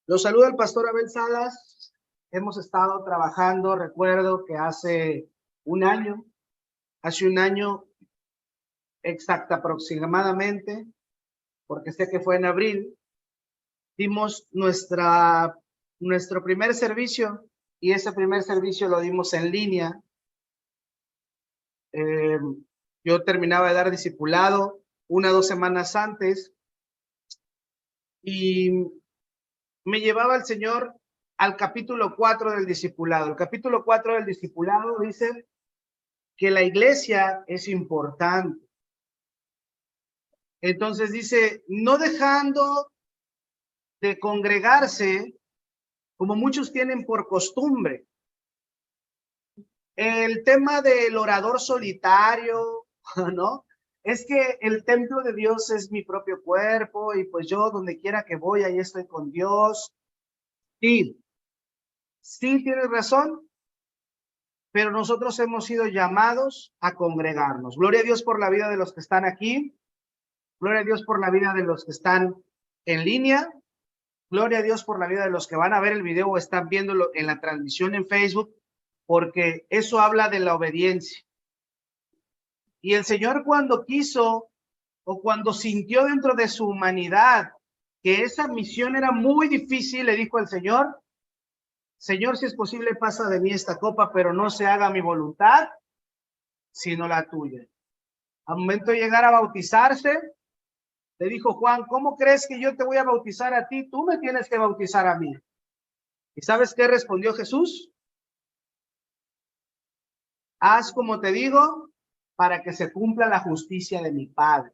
Los saluda el pastor Abel Salas. Hemos estado trabajando, recuerdo que hace un año exacta aproximadamente, porque sé que fue en abril, dimos nuestro primer servicio, y ese primer servicio lo dimos en línea. Yo terminaba de dar discipulado 1 o 2 semanas antes, y me llevaba el Señor al capítulo 4 del discipulado. El capítulo 4 del discipulado dice que la iglesia es importante. Entonces dice, no dejando de congregarse, como muchos tienen por costumbre. El tema del orador solitario, ¿no? Es que el templo de Dios es mi propio cuerpo, y pues yo donde quiera que voy, ahí estoy con Dios. Sí, sí tienes razón, pero nosotros hemos sido llamados a congregarnos. Gloria a Dios por la vida de los que están aquí. Gloria a Dios por la vida de los que están en línea. Gloria a Dios por la vida de los que van a ver el video o están viéndolo en la transmisión en Facebook, porque eso habla de la obediencia. Y el Señor, cuando quiso o cuando sintió dentro de su humanidad que esa misión era muy difícil, le dijo al Señor, Señor, si es posible, pasa de mí esta copa, pero no se haga mi voluntad, sino la tuya. Al momento de llegar a bautizarse, le dijo Juan, ¿cómo crees que yo te voy a bautizar a ti? Tú me tienes que bautizar a mí. ¿Y sabes qué respondió Jesús? Haz como te digo, para que se cumpla la justicia de mi Padre.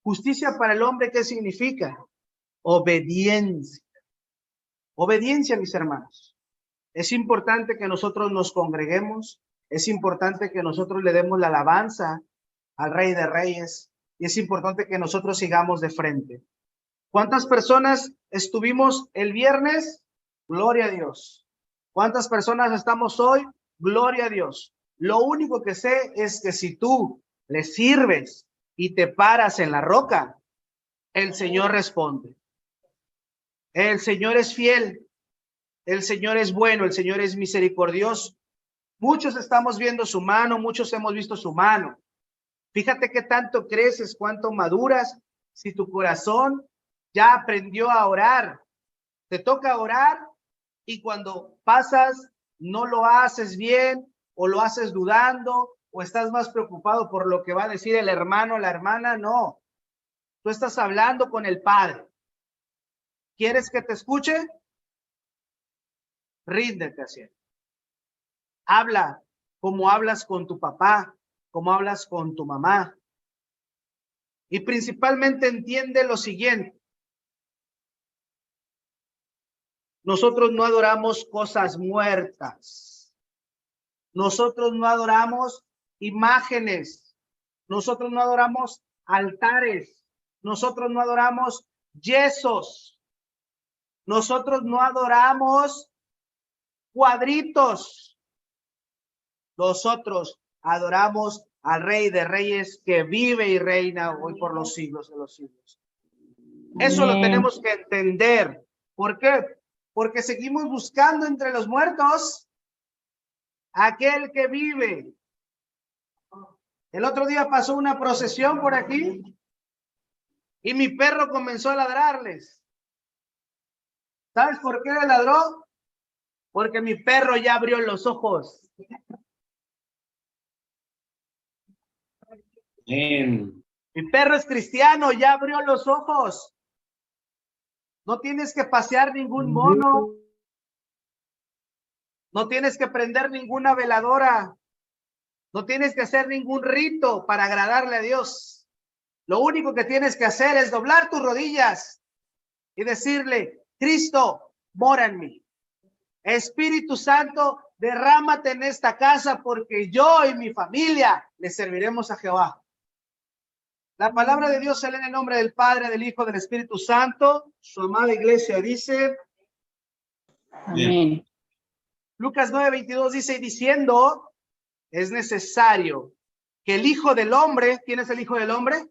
Justicia para el hombre, ¿qué significa? Obediencia. Obediencia, mis hermanos. Es importante que nosotros nos congreguemos. Es importante que nosotros le demos la alabanza al Rey de Reyes. Y es importante que nosotros sigamos de frente. ¿Cuántas personas estuvimos el viernes? Gloria a Dios. ¿Cuántas personas estamos hoy? Gloria a Dios. Lo único que sé es que si tú le sirves y te paras en la roca, el Señor responde. El Señor es fiel. El Señor es bueno. El Señor es misericordioso. Muchos estamos viendo su mano. Muchos hemos visto su mano. Fíjate qué tanto creces, cuánto maduras. Si tu corazón ya aprendió a orar, te toca orar, y cuando pasas no lo haces bien, o lo haces dudando, o estás más preocupado por lo que va a decir el hermano o la hermana. No, tú estás hablando con el Padre. ¿Quieres que te escuche? Ríndete hacia él. Habla como hablas con tu papá, como hablas con tu mamá. Y principalmente entiende lo siguiente. Nosotros no adoramos cosas muertas. Nosotros no adoramos imágenes. Nosotros no adoramos altares. Nosotros no adoramos yesos. Nosotros no adoramos cuadritos. Nosotros adoramos al Rey de Reyes, que vive y reina hoy por los siglos de los siglos. Eso lo tenemos que entender. ¿Por qué? Porque seguimos buscando entre los muertos aquel que vive. El otro día pasó una procesión por aquí y mi perro comenzó a ladrarles. ¿Sabes por qué le ladró? Porque mi perro ya abrió los ojos. Amén. Mi perro es cristiano, ya abrió los ojos. No tienes que pasear ningún mono. No tienes que prender ninguna veladora. No tienes que hacer ningún rito para agradarle a Dios. Lo único que tienes que hacer es doblar tus rodillas y decirle, Cristo, mora en mí. Espíritu Santo, derrámate en esta casa, porque yo y mi familia le serviremos a Jehová. La palabra de Dios se lee en el nombre del Padre, del Hijo, del Espíritu Santo. Su amada iglesia dice, Amén. Lucas 9:22 dice, diciendo, es necesario que el Hijo del Hombre, ¿quién es el Hijo del Hombre?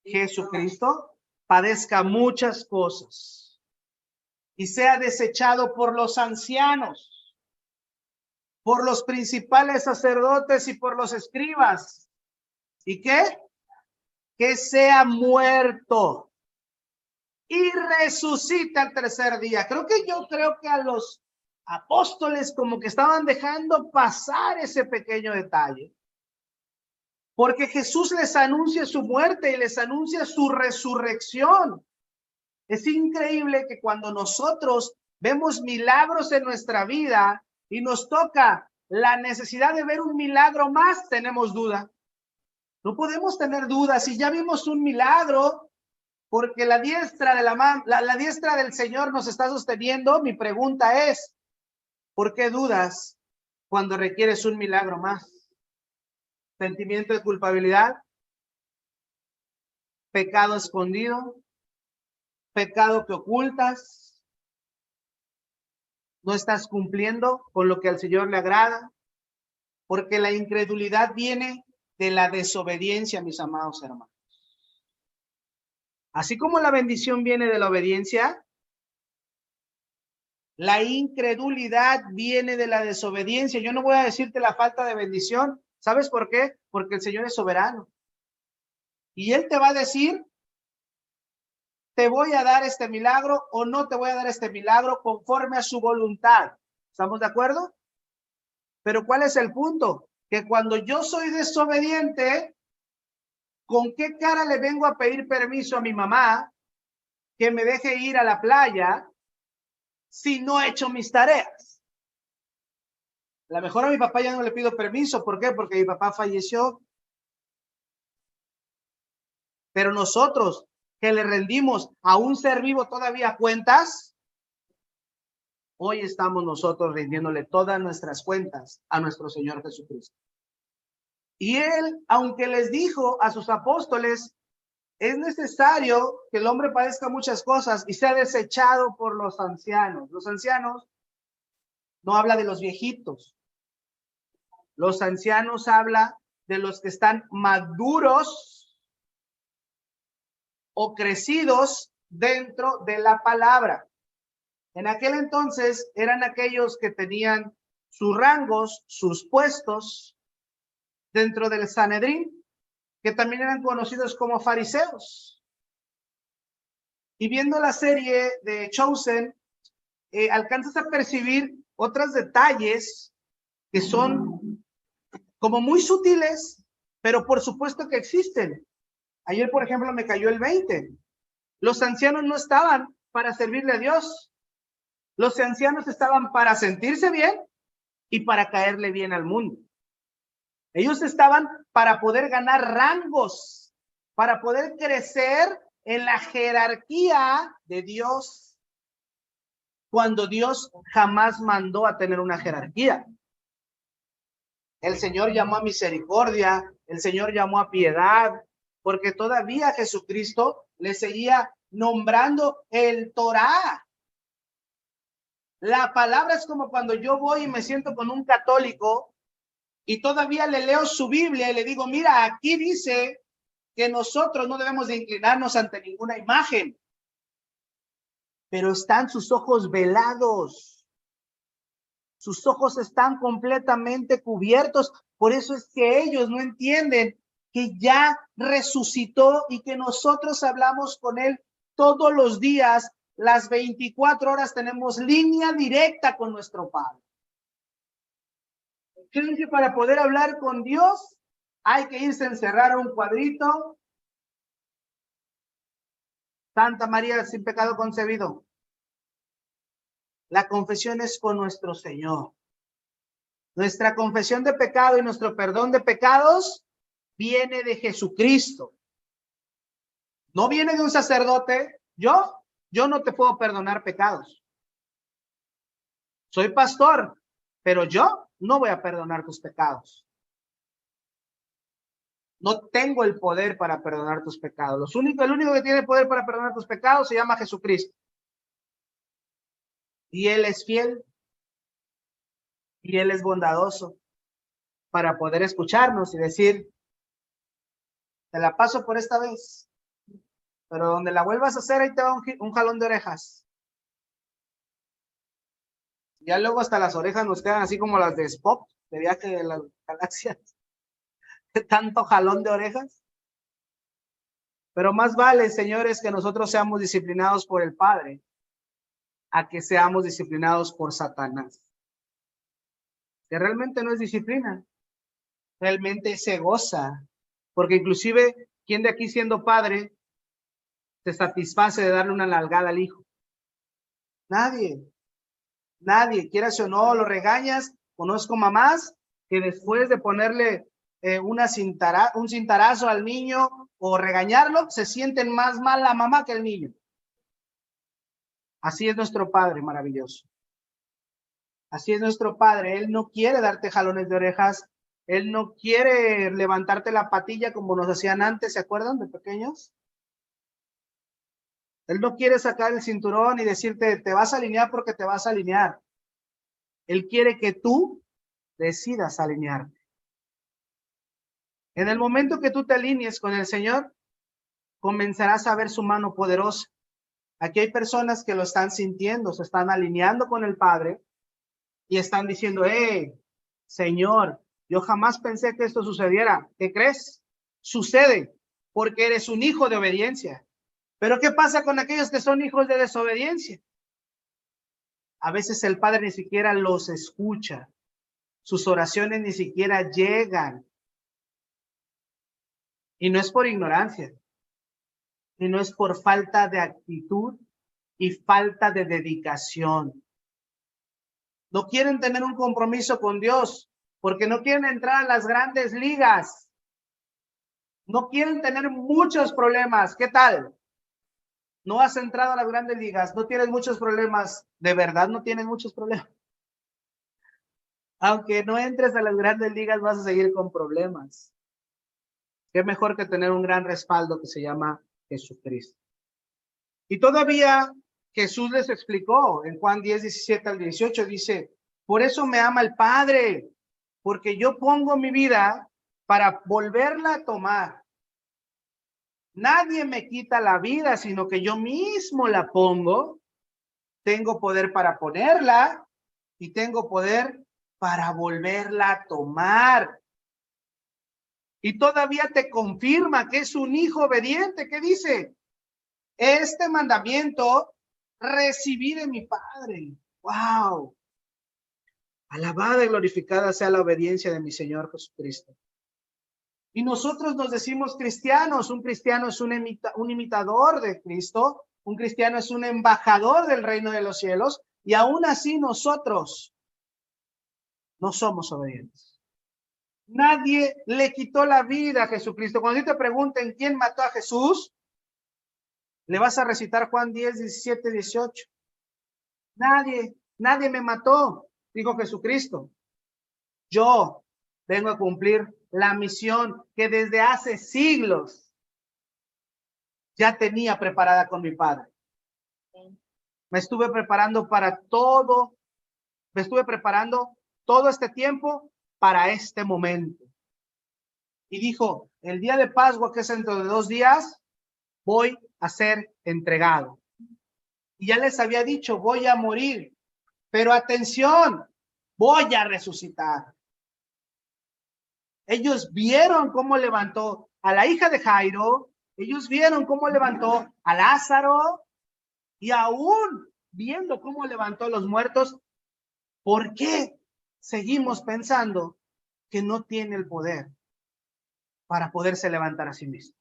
Jesucristo, padezca muchas cosas y sea desechado por los ancianos, por los principales sacerdotes y por los escribas. ¿Y qué? Que sea muerto y resucita el tercer día. Creo que a los apóstoles como que estaban dejando pasar ese pequeño detalle, porque Jesús les anuncia su muerte y les anuncia su resurrección. Es increíble que cuando nosotros vemos milagros en nuestra vida y nos toca la necesidad de ver un milagro más, tenemos duda. No podemos tener dudas. Si ya vimos un milagro, porque la diestra de la diestra del Señor nos está sosteniendo, mi pregunta es, ¿por qué dudas cuando requieres un milagro más? Sentimiento de culpabilidad, pecado escondido, pecado que ocultas, no estás cumpliendo con lo que al Señor le agrada, porque la incredulidad viene de la desobediencia, mis amados hermanos. Así como la bendición viene de la obediencia, la incredulidad viene de la desobediencia. Yo no voy a decirte la falta de bendición. ¿Sabes por qué? Porque el Señor es soberano. Y Él te va a decir, te voy a dar este milagro o no te voy a dar este milagro conforme a su voluntad. ¿Estamos de acuerdo? Pero ¿cuál es el punto? Que cuando yo soy desobediente, ¿con qué cara le vengo a pedir permiso a mi mamá que me deje ir a la playa si no he hecho mis tareas? A lo mejor a mi papá ya no le pido permiso. ¿Por qué? Porque mi papá falleció. Pero nosotros que le rendimos a un ser vivo todavía cuentas, hoy estamos nosotros rindiéndole todas nuestras cuentas a nuestro Señor Jesucristo. Y Él, aunque les dijo a sus apóstoles, es necesario que el hombre padezca muchas cosas y sea desechado por los ancianos. Los ancianos no habla de los viejitos. Los ancianos habla de los que están maduros o crecidos dentro de la palabra. En aquel entonces eran aquellos que tenían sus rangos, sus puestos dentro del Sanedrín, que también eran conocidos como fariseos. Y viendo la serie de Chosen, alcanzas a percibir otros detalles que son como muy sutiles, pero por supuesto que existen. Ayer, por ejemplo, me cayó el 20. Los ancianos no estaban para servirle a Dios. Los ancianos estaban para sentirse bien y para caerle bien al mundo. Ellos estaban para poder ganar rangos, para poder crecer en la jerarquía de Dios, cuando Dios jamás mandó a tener una jerarquía. El Señor llamó a misericordia, el Señor llamó a piedad, porque todavía Jesucristo le seguía nombrando el Torá. La palabra es como cuando yo voy y me siento con un católico y todavía le leo su Biblia y le digo, mira, aquí dice que nosotros no debemos de inclinarnos ante ninguna imagen, pero están sus ojos velados, sus ojos están completamente cubiertos, por eso es que ellos no entienden que ya resucitó y que nosotros hablamos con él todos los días, las 24 horas tenemos línea directa con nuestro Padre. ¿Creen que para poder hablar con Dios hay que irse a encerrar a un cuadrito? Santa María sin pecado concebido. La confesión es con nuestro Señor. Nuestra confesión de pecado y nuestro perdón de pecados viene de Jesucristo. No viene de un sacerdote. Yo no te puedo perdonar pecados. Soy pastor, pero yo no voy a perdonar tus pecados. No tengo el poder para perdonar tus pecados. El único que tiene el poder para perdonar tus pecados se llama Jesucristo. Y Él es fiel. Y Él es bondadoso para poder escucharnos y decir, te la paso por esta vez. pero donde la vuelvas a hacer, ahí te va un jalón de orejas. Ya luego hasta las orejas nos quedan así como las de Spock, de Viaje de las Galaxias, de tanto jalón de orejas. Pero más vale, señores, que nosotros seamos disciplinados por el Padre, a que seamos disciplinados por Satanás. Que realmente no es disciplina, realmente se goza. Porque inclusive, ¿quién de aquí siendo padre se satisface de darle una nalgada al hijo? Nadie, nadie, quieras o no, lo regañas. Conozco mamás que después de ponerle un cintarazo al niño o regañarlo, se sienten más mal la mamá que el niño. Así es nuestro Padre maravilloso. Así es nuestro Padre. Él no quiere darte jalones de orejas. Él no quiere levantarte la patilla como nos hacían antes, ¿se acuerdan de pequeños? Él no quiere sacar el cinturón y decirte, te vas a alinear porque te vas a alinear. Él quiere que tú decidas alinearte. En el momento que tú te alinees con el Señor, comenzarás a ver su mano poderosa. Aquí hay personas que lo están sintiendo, se están alineando con el Padre y están diciendo, Señor, yo jamás pensé que esto sucediera. ¿Qué crees? Sucede porque eres un hijo de obediencia. Pero ¿qué pasa con aquellos que son hijos de desobediencia? A veces el Padre ni siquiera los escucha. Sus oraciones ni siquiera llegan. Y no es por ignorancia, y no es por falta de actitud y falta de dedicación. No quieren tener un compromiso con Dios porque no quieren entrar a las grandes ligas. No quieren tener muchos problemas. ¿Qué tal? No has entrado a las grandes ligas, no tienes muchos problemas. ¿De verdad no tienes muchos problemas? Aunque no entres a las grandes ligas, vas a seguir con problemas. Qué mejor que tener un gran respaldo que se llama Jesucristo. Y todavía Jesús les explicó en Juan 10, 17 al 18, dice, por eso me ama el Padre, porque yo pongo mi vida para volverla a tomar. Nadie me quita la vida, sino que yo mismo la pongo. Tengo poder para ponerla y tengo poder para volverla a tomar. Y todavía te confirma que es un hijo obediente. ¿Qué dice? Este mandamiento recibí de mi Padre. ¡Wow! Alabada y glorificada sea la obediencia de mi Señor Jesucristo. Y nosotros nos decimos cristianos. Un cristiano es un imitador de Cristo. Un cristiano es un embajador del reino de los cielos. Y aún así nosotros no somos obedientes. Nadie le quitó la vida a Jesucristo. Cuando te pregunten quién mató a Jesús, le vas a recitar Juan 10, 17, 18. Nadie me mató, dijo Jesucristo. Yo vengo a cumplir la misión que desde hace siglos ya tenía preparada con mi Padre. Me estuve preparando todo este tiempo para este momento. Y dijo, el día de Pascua, que es dentro de 2 días, voy a ser entregado. Y ya les había dicho, voy a morir. Pero atención, voy a resucitar. Ellos vieron cómo levantó a la hija de Jairo, ellos vieron cómo levantó a Lázaro y aún viendo cómo levantó a los muertos. ¿Por qué seguimos pensando que no tiene el poder para poderse levantar a sí mismo?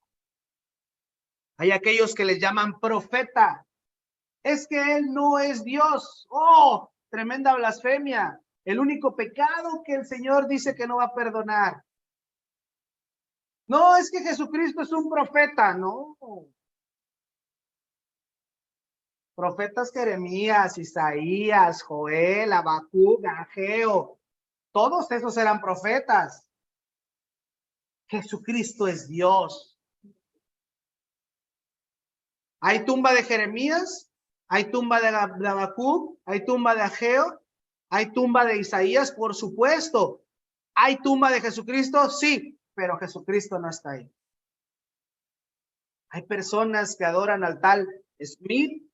Hay aquellos que les llaman profeta. Es que él no es Dios. ¡Oh! Tremenda blasfemia. El único pecado que el Señor dice que no va a perdonar. No, es que Jesucristo es un profeta, no. Profetas Jeremías, Isaías, Joel, Habacuc, Ageo, todos esos eran profetas. Jesucristo es Dios. Hay tumba de Jeremías, hay tumba de Habacuc, hay tumba de Ageo, hay tumba de Isaías, por supuesto. ¿Hay tumba de Jesucristo? Sí, pero Jesucristo no está ahí. Hay personas que adoran al tal Smith.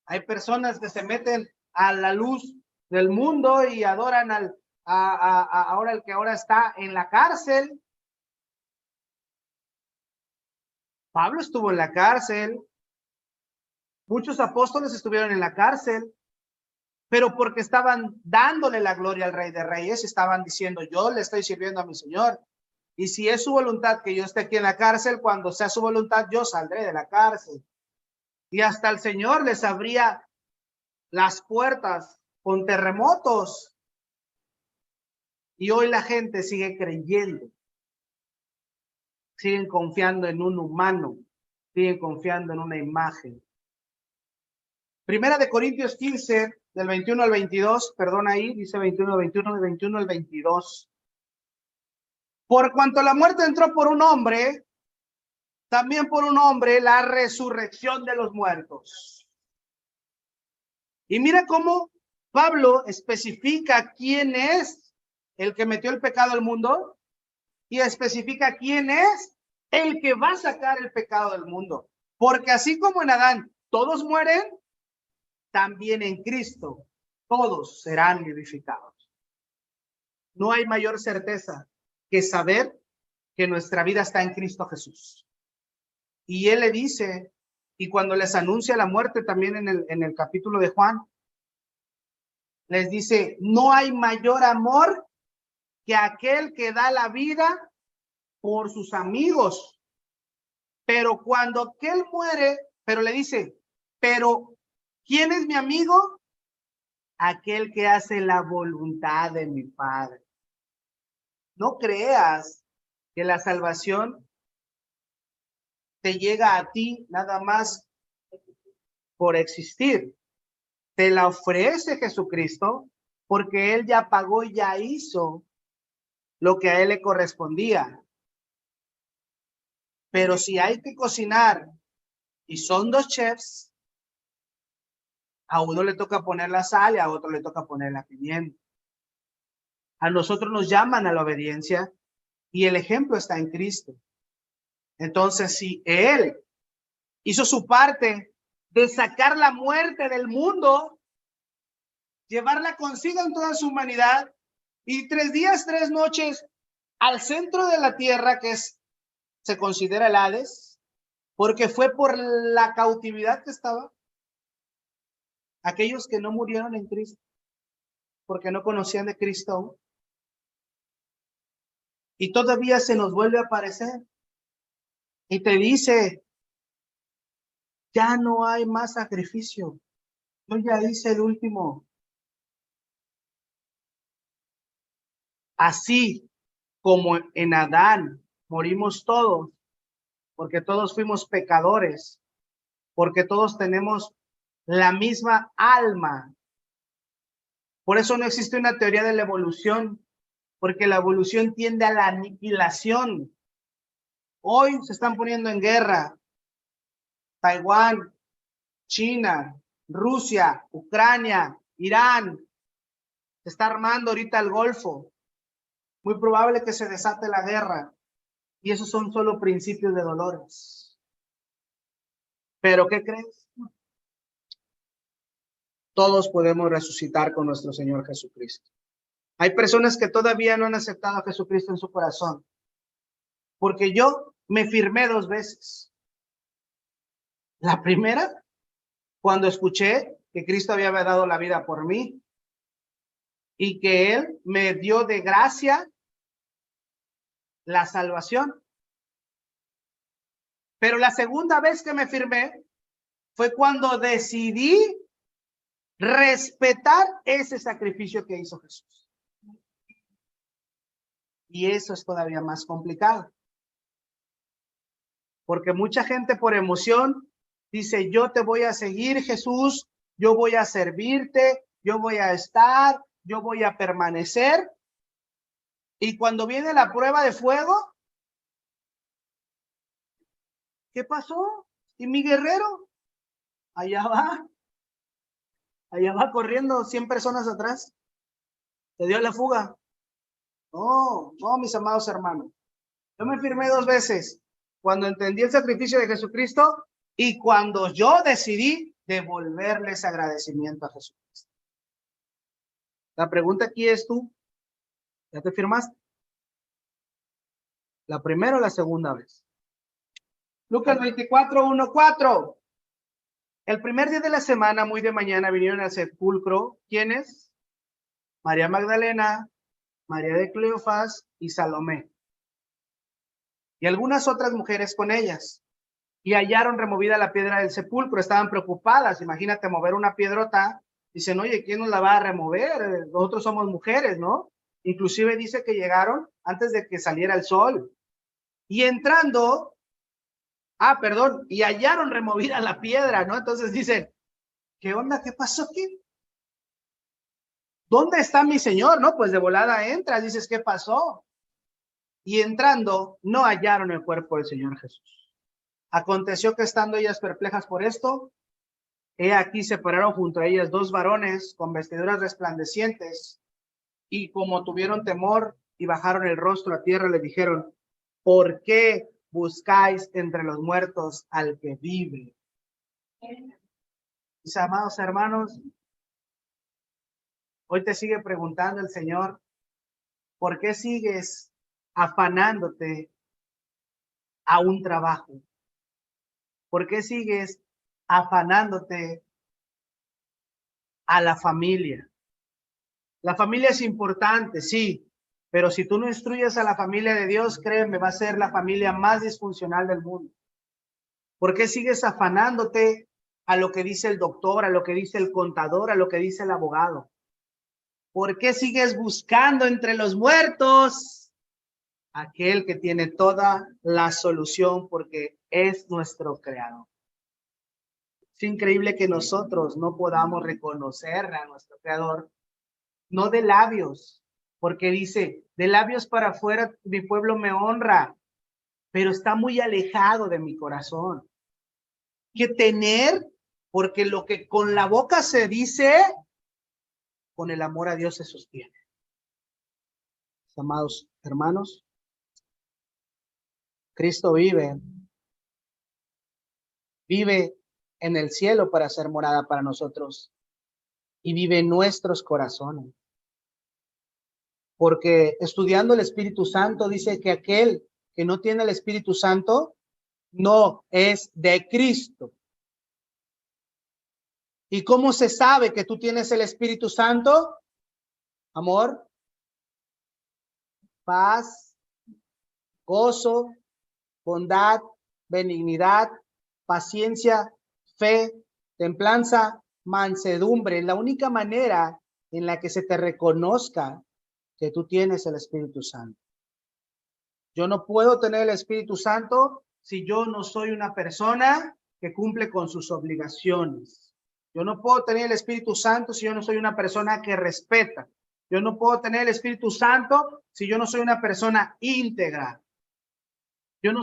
Hay personas que se meten a la luz del mundo y adoran ahora el que ahora está en la cárcel. Pablo estuvo en la cárcel. Muchos apóstoles estuvieron en la cárcel, pero porque estaban dándole la gloria al Rey de Reyes, estaban diciendo, yo le estoy sirviendo a mi Señor. Y si es su voluntad que yo esté aquí en la cárcel, cuando sea su voluntad, yo saldré de la cárcel. Y hasta el Señor les abría las puertas con terremotos. Y hoy la gente sigue creyendo, siguen confiando en un humano, siguen confiando en una imagen. Primera de Corintios 15, del 21 al 22, perdón ahí, dice 21 al 21, del 21 al 22. Por cuanto la muerte entró por un hombre, también por un hombre la resurrección de los muertos. Y mira cómo Pablo especifica quién es el que metió el pecado al mundo y especifica quién es el que va a sacar el pecado del mundo. Porque así como en Adán todos mueren, también en Cristo todos serán vivificados. No hay mayor certeza que saber que nuestra vida está en Cristo Jesús. Y él le dice, y cuando les anuncia la muerte también en el capítulo de Juan, les dice, no hay mayor amor que aquel que da la vida por sus amigos. Pero cuando aquel muere, pero le dice, pero ¿quién es mi amigo? Aquel que hace la voluntad de mi Padre. No creas que la salvación te llega a ti nada más por existir. Te la ofrece Jesucristo porque Él ya pagó y ya hizo lo que a Él le correspondía. Pero si hay que cocinar y son dos chefs, a uno le toca poner la sal y a otro le toca poner la pimienta. A nosotros nos llaman a la obediencia y el ejemplo está en Cristo. Entonces, si Él hizo su parte de sacar la muerte del mundo, llevarla consigo en toda su humanidad, y 3 días, 3 noches al centro de la tierra, que se considera el Hades, porque fue por la cautividad que estaba. Aquellos que no murieron en Cristo, porque no conocían de Cristo, y todavía se nos vuelve a aparecer, y te dice, ya no hay más sacrificio, yo ya hice el último. Así como en Adán morimos todos, porque todos fuimos pecadores, porque todos tenemos la misma alma. Por eso no existe una teoría de la evolución, porque la evolución tiende a la aniquilación. Hoy se están poniendo en guerra Taiwán, China, Rusia, Ucrania, Irán. Se está armando ahorita el Golfo. Muy probable que se desate la guerra. Y esos son solo principios de dolores. ¿Pero qué crees? Todos podemos resucitar con nuestro Señor Jesucristo. Hay personas que todavía no han aceptado a Jesucristo en su corazón. Porque yo me firmé 2 veces. La primera, cuando escuché que Cristo había dado la vida por mí y que Él me dio de gracia la salvación. Pero la segunda vez que me firmé fue cuando decidí respetar ese sacrificio que hizo Jesús. Y eso es todavía más complicado. Porque mucha gente por emoción dice, yo te voy a seguir, Jesús, yo voy a servirte, yo voy a estar, yo voy a permanecer. Y cuando viene la prueba de fuego, ¿qué pasó? ¿Y mi guerrero? Allá va corriendo 100 personas atrás. ¿Te dio la fuga? No, no, mis amados hermanos. Yo me firmé 2 veces, cuando entendí el sacrificio de Jesucristo y cuando yo decidí devolverle ese agradecimiento a Jesucristo. La pregunta aquí es tú, ¿ya te firmaste? ¿La primera o la segunda vez? Lucas 24, 1, 4. El primer día de la semana, muy de mañana, vinieron al sepulcro. ¿Quiénes? María Magdalena, María de Cleofás y Salomé. Y algunas otras mujeres con ellas. Y hallaron removida la piedra del sepulcro. Estaban preocupadas. Imagínate mover una piedrota. Dicen, oye, ¿quién nos la va a remover? Nosotros somos mujeres, ¿no? Inclusive dice que llegaron antes de que saliera el sol. Y entrando, y hallaron removida la piedra, ¿no? Entonces dicen, ¿qué onda? ¿Qué pasó aquí? ¿Dónde está mi Señor? No, pues de volada entras, dices, ¿qué pasó? Y entrando, no hallaron el cuerpo del Señor Jesús. Aconteció que estando ellas perplejas por esto, he aquí se pararon junto a ellas 2 varones con vestiduras resplandecientes, y como tuvieron temor y bajaron el rostro a tierra, le dijeron, ¿por qué buscáis entre los muertos al que vive? Mis amados hermanos, hoy te sigue preguntando el Señor, ¿por qué sigues afanándote a un trabajo? ¿Por qué sigues afanándote a la familia? La familia es importante, sí, pero si tú no instruyes a la familia de Dios, créeme, va a ser la familia más disfuncional del mundo. ¿Por qué sigues afanándote a lo que dice el doctor, a lo que dice el contador, a lo que dice el abogado? ¿Por qué sigues buscando entre los muertos aquel que tiene toda la solución, porque es nuestro creador? Es increíble que nosotros no podamos reconocer a nuestro creador, no de labios, porque dice, de labios para afuera mi pueblo me honra, pero está muy alejado de mi corazón. Que tener, porque lo que con la boca se dice, con el amor a Dios se sostiene. Amados hermanos, Cristo vive en el cielo para hacer morada para nosotros y vive en nuestros corazones. Porque estudiando el Espíritu Santo dice que aquel que no tiene el Espíritu Santo no es de Cristo. ¿Y cómo se sabe que tú tienes el Espíritu Santo? Amor, paz, gozo, bondad, benignidad, paciencia, fe, templanza, mansedumbre. La única manera en la que se te reconozca que tú tienes el Espíritu Santo. Yo no puedo tener el Espíritu Santo si yo no soy una persona que cumple con sus obligaciones. Yo no puedo tener el Espíritu Santo si yo no soy una persona que respeta. Yo no puedo tener el Espíritu Santo si yo no soy una persona íntegra. Yo no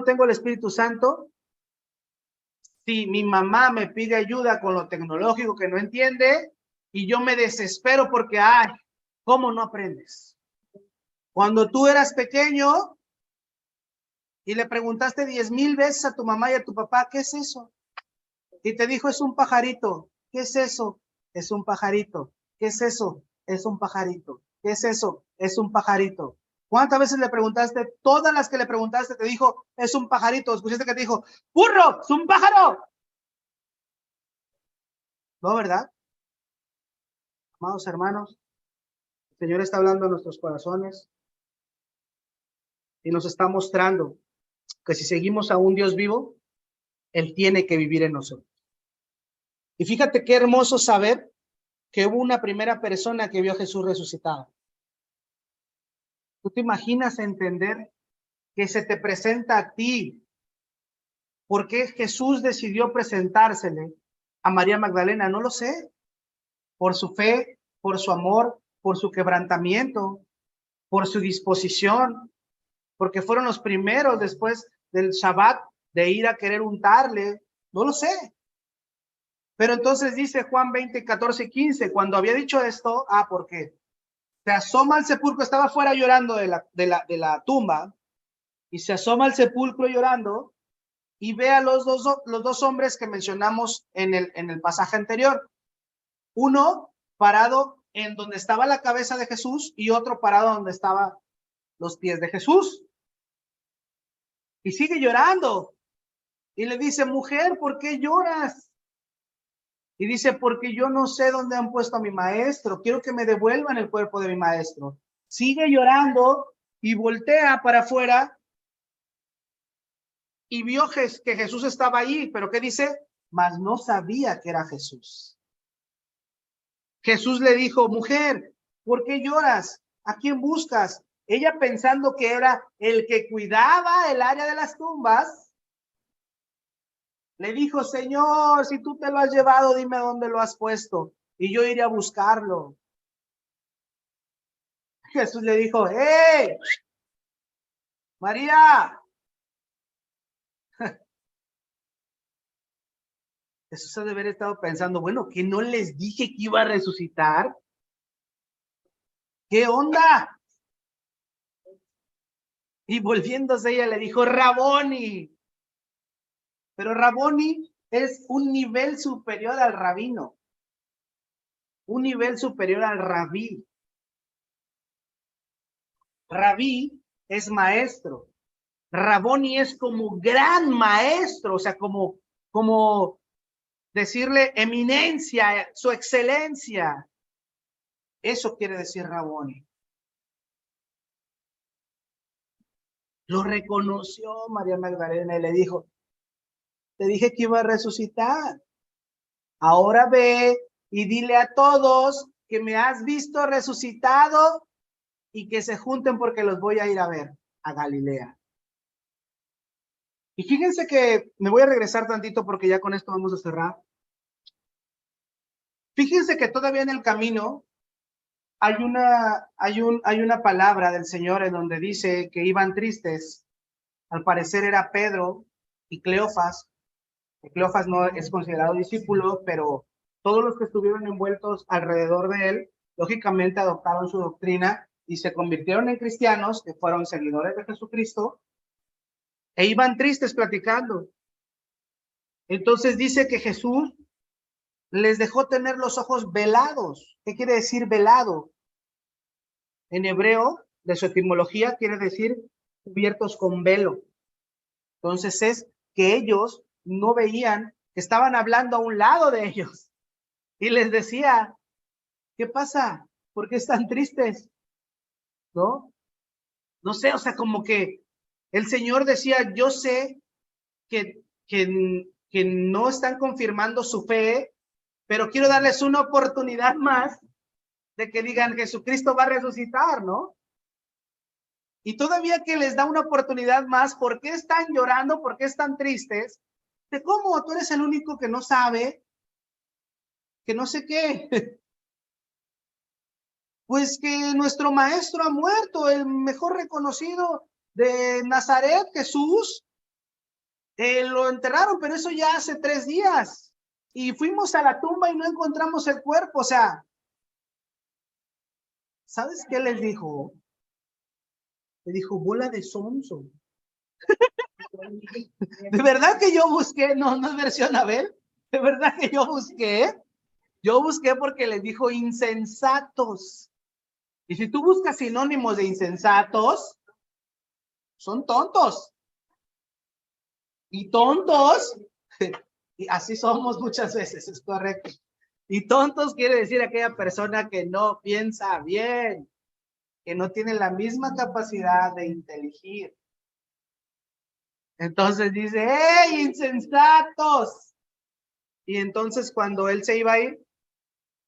tengo el Espíritu Santo si mi mamá me pide ayuda con lo tecnológico que no entiende y yo me desespero porque, ay, ¿cómo no aprendes? Cuando tú eras pequeño y le preguntaste 10,000 veces a tu mamá y a tu papá, ¿qué es eso? Y te dijo, es un pajarito. ¿Qué es eso? Es un pajarito. ¿Qué es eso? Es un pajarito. ¿Qué es eso? Es un pajarito. ¿Cuántas veces le preguntaste? Todas las que le preguntaste te dijo, es un pajarito. Escuchaste que te dijo, ¡burro! ¡Es un pájaro! ¿No, verdad? Amados hermanos, el Señor está hablando a nuestros corazones y nos está mostrando que si seguimos a un Dios vivo, Él tiene que vivir en nosotros. Y fíjate qué hermoso saber que hubo una primera persona que vio a Jesús resucitado. ¿Tú te imaginas entender que se te presenta a ti? ¿Por qué Jesús decidió presentársele a María Magdalena? No lo sé. Por su fe, por su amor, por su quebrantamiento, por su disposición, porque fueron los primeros después del Shabbat de ir a querer untarle. No lo sé. Pero entonces dice Juan 20, 14, 15, cuando había dicho esto, ¿por qué? se asoma al sepulcro, estaba fuera llorando de la tumba, y se asoma al sepulcro llorando, y ve a los dos hombres que mencionamos en el pasaje anterior. Uno parado en donde estaba la cabeza de Jesús, y otro parado donde estaban los pies de Jesús. Y sigue llorando. Y le dice, mujer, ¿por qué lloras? Y dice, porque yo no sé dónde han puesto a mi maestro. Quiero que me devuelvan el cuerpo de mi maestro. Sigue llorando y voltea para afuera y vio que Jesús estaba ahí. ¿Pero qué dice? Mas no sabía que era Jesús. Jesús le dijo, mujer, ¿por qué lloras? ¿A quién buscas? Ella, pensando que era el que cuidaba el área de las tumbas, le dijo, Señor, si tú te lo has llevado, dime dónde lo has puesto y yo iré a buscarlo. Jesús le dijo, ¡hey! María. Jesús ha de haber estado pensando, bueno, ¿que no les dije que iba a resucitar? ¿Qué onda? Y volviéndose ella le dijo, Raboni. Pero Raboni es un nivel superior al rabino. Un nivel superior al rabí. Rabí es maestro. Raboni es como gran maestro, o sea, como decirle eminencia, su excelencia. Eso quiere decir Raboni. Lo reconoció María Magdalena y le dijo, te dije que iba a resucitar. Ahora ve y dile a todos que me has visto resucitado y que se junten porque los voy a ir a ver a Galilea. Y fíjense que me voy a regresar tantito porque ya con esto vamos a cerrar. Fíjense que todavía en el camino hay una palabra del Señor en donde dice que iban tristes. Al parecer era Pedro y Cleofas. Cleofas no es considerado discípulo, pero todos los que estuvieron envueltos alrededor de él, lógicamente adoptaron su doctrina y se convirtieron en cristianos, que fueron seguidores de Jesucristo, e iban tristes platicando. Entonces dice que Jesús les dejó tener los ojos velados. ¿Qué quiere decir velado? En hebreo, de su etimología, quiere decir cubiertos con velo. Entonces es que ellos no veían, que estaban hablando a un lado de ellos. Y les decía, ¿qué pasa? ¿Por qué están tristes? ¿No? No sé, o sea, como que el Señor decía, yo sé que no están confirmando su fe, pero quiero darles una oportunidad más de que digan, Jesucristo va a resucitar, ¿no? Y todavía que les da una oportunidad más, ¿por qué están llorando? ¿Por qué están tristes? ¿De cómo? Tú eres el único que no sabe, que no sé qué. Pues que nuestro maestro ha muerto, el mejor reconocido de Nazaret, Jesús. Lo enterraron, pero eso ya hace 3 días. Y fuimos a la tumba y no encontramos el cuerpo. O sea, ¿sabes qué les dijo? Le dijo, bola de sonso. De verdad que yo busqué, no es versión Abel. De verdad que yo busqué porque les dijo insensatos. Y si tú buscas sinónimos de insensatos, son tontos. Y tontos, y así somos muchas veces, es correcto. Y tontos quiere decir aquella persona que no piensa bien, que no tiene la misma capacidad de inteligir. Entonces dice, ¡hey, insensatos! Y entonces cuando él se iba a ir,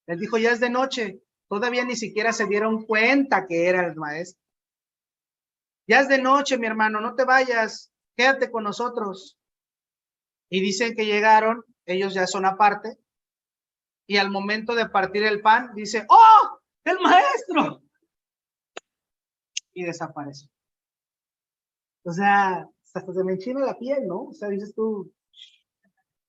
él dijo, ya es de noche. Todavía ni siquiera se dieron cuenta que era el maestro. Ya es de noche, mi hermano, no te vayas, quédate con nosotros. Y dicen que llegaron, ellos ya son aparte, y al momento de partir el pan, dice, ¡oh, el maestro! Y desaparece. O sea, hasta se me enchina la piel, ¿no? O sea, dices tú,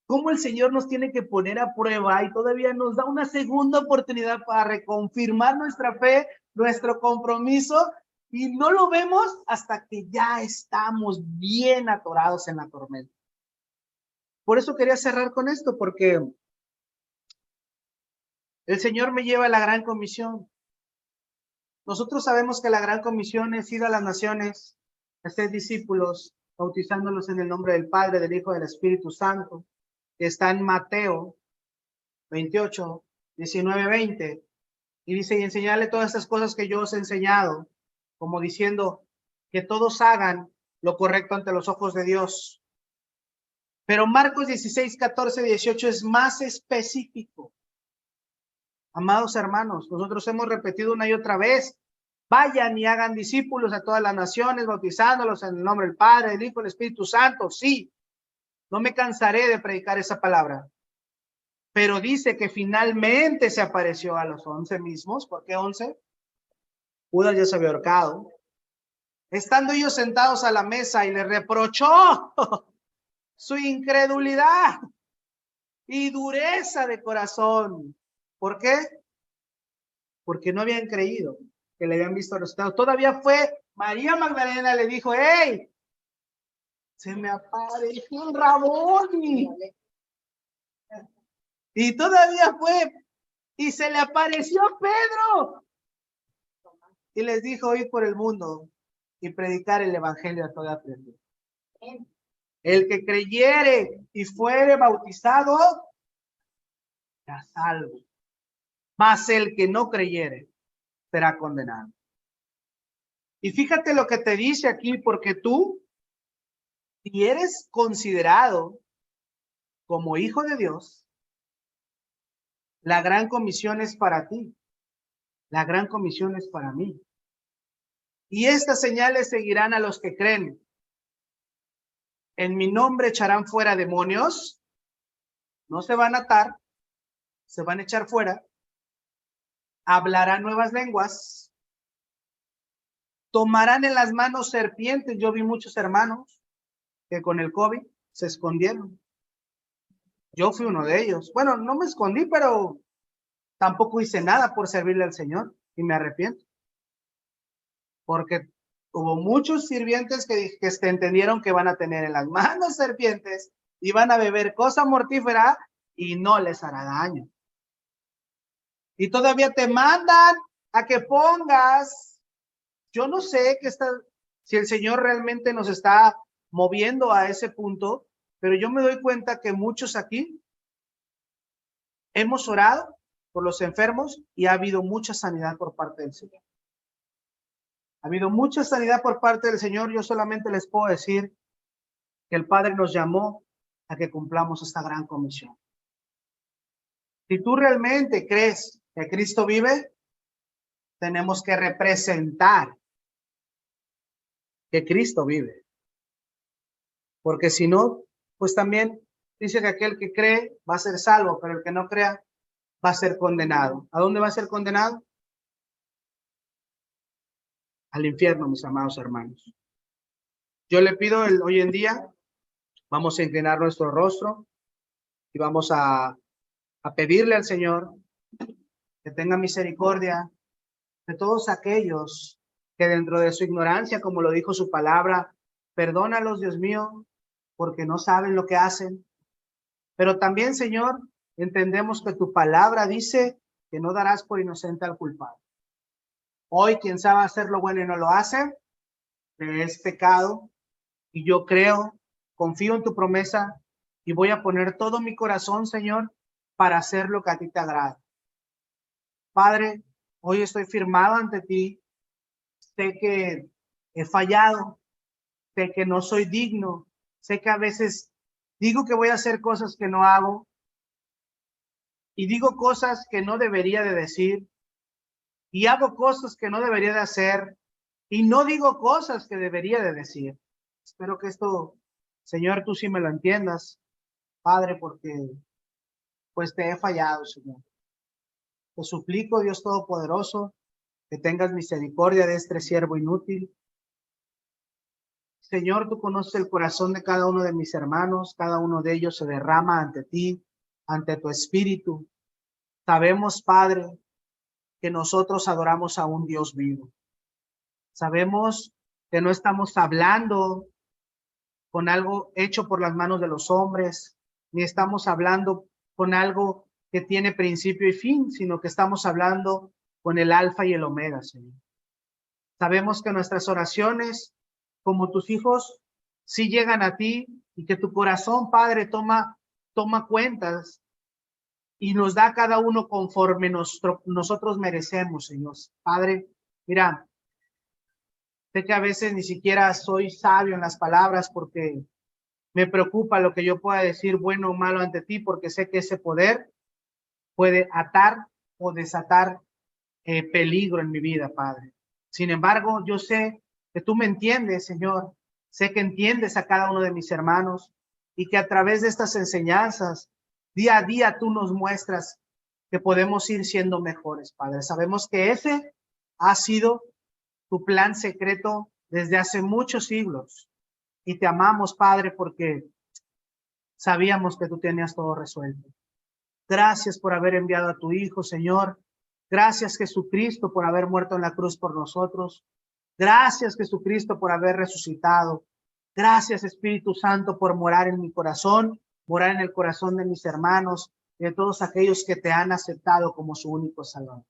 ¿cómo el Señor nos tiene que poner a prueba y todavía nos da una segunda oportunidad para reconfirmar nuestra fe nuestro compromiso y no lo vemos hasta que ya estamos bien atorados en la tormenta. Por eso quería cerrar con esto, porque el Señor me lleva a la gran comisión. Nosotros sabemos que la gran comisión es ir a las naciones, hacer discípulos, bautizándolos en el nombre del Padre, del Hijo y del Espíritu Santo. Está en Mateo 28, 19, 20. Y dice, y enseñarle todas estas cosas que yo os he enseñado, como diciendo que todos hagan lo correcto ante los ojos de Dios. Pero Marcos 16, 14, 18 es más específico. Amados hermanos, nosotros hemos repetido una y otra vez, vayan y hagan discípulos a todas las naciones, bautizándolos en el nombre del Padre, del Hijo y del Espíritu Santo. Sí, no me cansaré de predicar esa palabra. Pero dice que finalmente se apareció a los 11 mismos. ¿Por qué 11? Judas ya se había ahorcado. Estando ellos sentados a la mesa y le reprochó su incredulidad y dureza de corazón. ¿Por qué? Porque no habían creído que le habían visto resucitado. Todavía fue María Magdalena, le dijo, ¡hey! Se me apareció un Raboni. Y todavía fue, y se le apareció Pedro. Y les dijo, ir por el mundo y predicar el evangelio a toda criatura. El que creyere y fuere bautizado, será salvo. Mas el que no creyere, será condenado. Y fíjate lo que te dice aquí, porque tú, si eres considerado como hijo de Dios, la gran comisión es para ti. La gran comisión es para mí. Y estas señales seguirán a los que creen. En mi nombre echarán fuera demonios. No se van a atar, se van a echar fuera. Hablarán nuevas lenguas. Tomarán en las manos serpientes. Yo vi muchos hermanos que con el COVID se escondieron. Yo fui uno de ellos. Bueno, no me escondí, pero tampoco hice nada por servirle al Señor y me arrepiento. Porque hubo muchos sirvientes que entendieron que van a tener en las manos serpientes y van a beber cosa mortífera y no les hará daño. Y todavía te mandan a que pongas, yo no sé si el Señor realmente nos está moviendo a ese punto, pero yo me doy cuenta que muchos aquí hemos orado por los enfermos y ha habido mucha sanidad por parte del Señor. Ha habido mucha sanidad por parte del Señor. Yo solamente les puedo decir que el Padre nos llamó a que cumplamos esta gran comisión. Si tú realmente crees que Cristo vive, tenemos que representar que Cristo vive. Porque si no, pues también dice que aquel que cree va a ser salvo, pero el que no crea va a ser condenado. ¿A dónde va a ser condenado? Al infierno, mis amados hermanos. Yo le pido hoy en día, vamos a inclinar nuestro rostro y vamos a pedirle al Señor que tenga misericordia de todos aquellos que dentro de su ignorancia, como lo dijo su palabra, perdónalos, Dios mío, porque no saben lo que hacen. Pero también, Señor, entendemos que tu palabra dice que no darás por inocente al culpable. Hoy, quien sabe hacer lo bueno y no lo hace, es pecado. Y yo creo, confío en tu promesa y voy a poner todo mi corazón, Señor, para hacer lo que a ti te agrada. Padre, hoy estoy firmado ante ti. Sé que he fallado, sé que no soy digno, sé que a veces digo que voy a hacer cosas que no hago y digo cosas que no debería de decir y hago cosas que no debería de hacer y no digo cosas que debería de decir. Espero que esto, Señor, tú sí me lo entiendas, Padre, porque pues te he fallado, Señor. Te suplico, Dios Todopoderoso, que tengas misericordia de este siervo inútil. Señor, tú conoces el corazón de cada uno de mis hermanos, cada uno de ellos se derrama ante ti, ante tu espíritu. Sabemos, Padre, que nosotros adoramos a un Dios vivo. Sabemos que no estamos hablando con algo hecho por las manos de los hombres, ni estamos hablando con algo que tiene principio y fin, sino que estamos hablando con el alfa y el omega, Señor. Sabemos que nuestras oraciones, como tus hijos, sí llegan a ti y que tu corazón, Padre, toma cuentas y nos da a cada uno conforme nosotros merecemos, Señor. Padre, mira, sé que a veces ni siquiera soy sabio en las palabras porque me preocupa lo que yo pueda decir bueno o malo ante ti, porque sé que ese poder puede atar o desatar peligro en mi vida, Padre. Sin embargo, yo sé que tú me entiendes, Señor. Sé que entiendes a cada uno de mis hermanos y que a través de estas enseñanzas, día a día tú nos muestras que podemos ir siendo mejores, Padre. Sabemos que ese ha sido tu plan secreto desde hace muchos siglos y te amamos, Padre, porque sabíamos que tú tenías todo resuelto. Gracias por haber enviado a tu Hijo, Señor. Gracias, Jesucristo, por haber muerto en la cruz por nosotros. Gracias, Jesucristo, por haber resucitado. Gracias, Espíritu Santo, por morar en mi corazón, morar en el corazón de mis hermanos y de todos aquellos que te han aceptado como su único Salvador.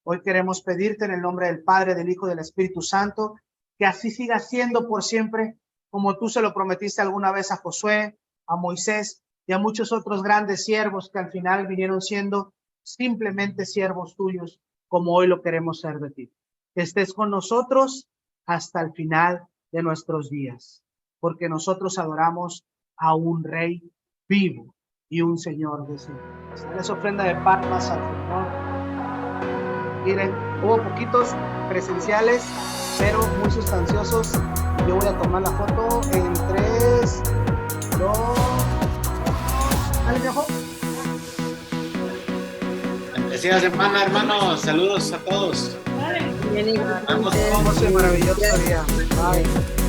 Hoy queremos pedirte en el nombre del Padre, del Hijo y del Espíritu Santo, que así siga siendo por siempre, como tú se lo prometiste alguna vez a Josué, a Moisés y a muchos otros grandes siervos que al final vinieron siendo simplemente siervos tuyos, como hoy lo queremos ser de ti. Que estés con nosotros hasta el final de nuestros días, porque nosotros adoramos a un Rey vivo y un Señor de señores. Les ofrenda de palmas al Señor. Miren, hubo poquitos presenciales, pero muy sustanciosos. Yo voy a tomar la foto en 3, 2, ¿dale, viejo? Bendecida semana, hermanos. Saludos a todos. Bien, igual. Vamos. Maravilloso día. Bye.